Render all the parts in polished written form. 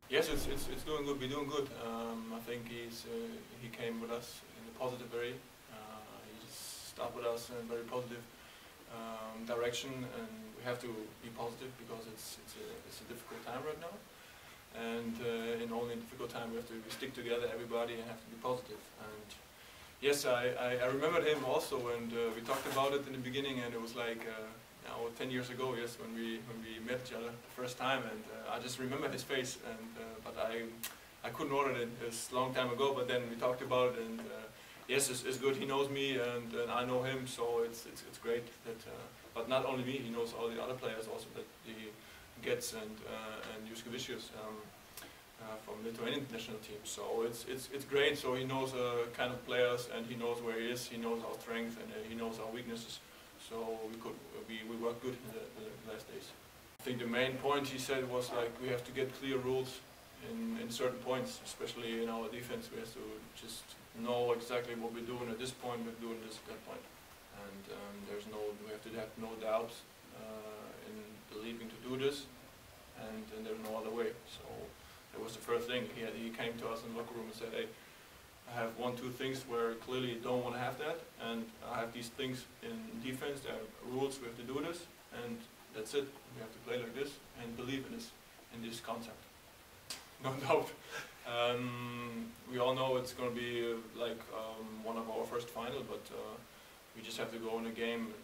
Yes, it's doing good. We're doing good. I think he came with us in a positive way. He just started with us in a very positive direction, and we have to be positive because it's a difficult time right now. And in only a difficult time we stick together, everybody, and have to be positive. And yes, I remembered him also, and we talked about it in the beginning, and it was like now 10 years ago, yes, when we met each other the first time, and I just remember his face, and but I couldn't order it. It's a long time ago, but then we talked about it, and yes, it's good. He knows me, and I know him, so it's great that. But not only me, he knows all the other players also that he gets, and Juskevicius from Lithuanian national team. So it's great. So he knows kind of players, and he knows where he is. He knows our strengths, and he knows our weaknesses. So we worked good in the last days. I think the main point he said was like we have to get clear rules in certain points, especially in our defense. We have to just know exactly what we're doing at this point, we're doing this at that point. And we have to have no doubts in believing to do this, and there's no other way. So that was the first thing. He came to us in the locker room and said, hey, I have 1, 2 things where clearly you don't want to have that, and I have these things in defense, there are rules, we have to do this, and that's it. We have to play like this and believe in this concept. No doubt. We all know it's going to be like one of our first final, but we just have to go in a game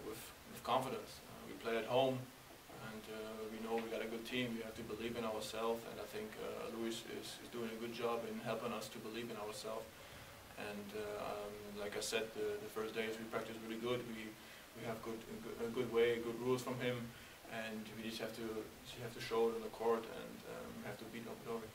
with confidence. We play at home, and we know we got a good team. We have to believe in ourselves, and I think Luis is doing a good job in helping us to believe in ourselves. And like I said, the first days we practiced really good. We have a good way, good rules from him, and we just have to show it on the court, and have to beat Nopodori.